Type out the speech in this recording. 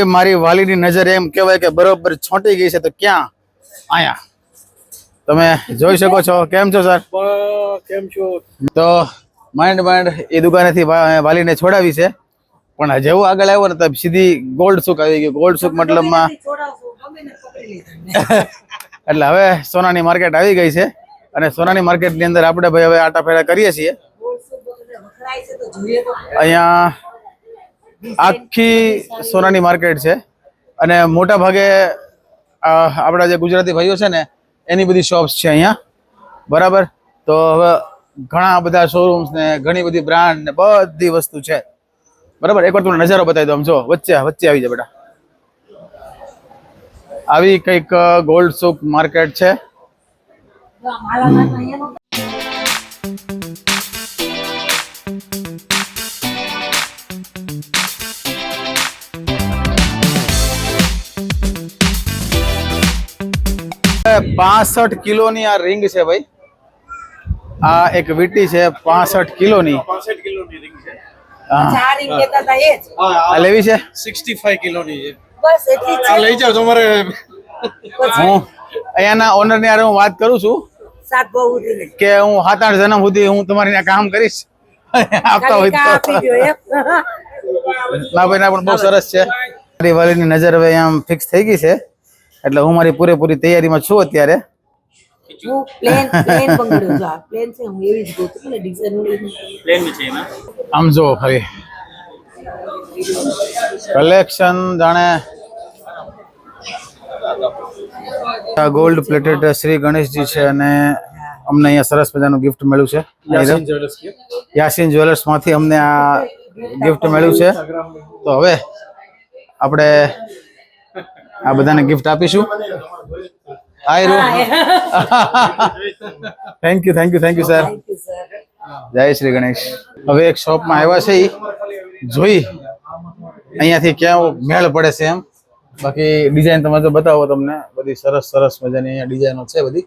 ભાઈ મારી વાલીની નજર એમ કહેવાય કે બરોબર છોંટી ગઈ છે તો ક્યાં આયા તમે જોઈ શકો છો કેમ છો સર કેમ છો તો માંડ એ દુકાનેથી વાલીને છોડાવી છે પણ જેવું આગળ આવ્યો ને તો સીધી ગોલ્ડ સુક આવી ગયું ગોલ્ડ સુક મતલબમાં એટલે હવે સોનાની માર્કેટ આવી ગઈ છે અને સોનાની માર્કેટની અંદર આપણે ભાઈ હવે આટા ફેરા કરીએ છીએ અહીંયા આખી સોનાની માર્કેટ છે અને મોટા ભાગે આપણા જે ગુજરાતી ભાઈઓ છે ને એની બધી શોપ્સ છે અહીંયા બરાબર તો હવે ઘણા બધા શોરૂમ્સ ને ઘણી બધી બ્રાન્ડ ને બધી વસ્તુ છે બરાબર એકવાર તમને નજારો બતાવી દો આમ જો વચ્ચે આવી જાય બેટા આવી કંઈક ગોલ્ડ સુક માર્કેટ છે ₹65 કિલોની આ રિંગ છે ભાઈ આ એક વીટી છે 65 કિલોની 65 કિલોની રિંગ છે ચાર રિંગ લેતા હતા એ જ આ લેવી છે 65 કિલોની છે બસ એટલી જ આ લઈ જાઓ તમારે હું અહીંયાના ઓનરની હારે હું વાત કરું છું સાત બહુ ઉધી કે હું 7-8 જન્મ સુધી હું તમારી ત્યાં કામ કરીશ આપતા હોય તો આપી દો એમ ના ભાઈ ના પણ બહુ સરસ છે મારી વાલીની નજર હવે આમ ફિક્સ થઈ ગઈ છે એટલે હું મારી પૂરેપૂરી તૈયારીમાં છું અત્યારે હું પ્લેન બંગડ્યો છું આ પ્લેન છે હું એવી જ ગોતું ને ડિઝાઇન પ્લેન બી છે એમાં આમ જો ખરી કલેક્શન જાણે ગોલ્ડ પ્લેટેડ શ્રી ગણેશજી છે અને અમને અહીંયા સરસ મજાનું ગિફ્ટ મળ્યું છે યાસીન જ્વેલર્સ માંથી અમને આ ગિફ્ટ મળ્યું છે તો હવે આપણે આ બધાને ગિફ્ટ આપીશું થેન્ક યુ સર જય શ્રી ગણેશ હવે એક શોપમાં આવ્યા છે જોઈ અહીંયાથી ક્યાં મેળ પડે છે એમ બાકી ડિઝાઇન તમે તો બતાવો તમને બધી સરસ મજાની અહીંયા ડિઝાઇનો છે બધી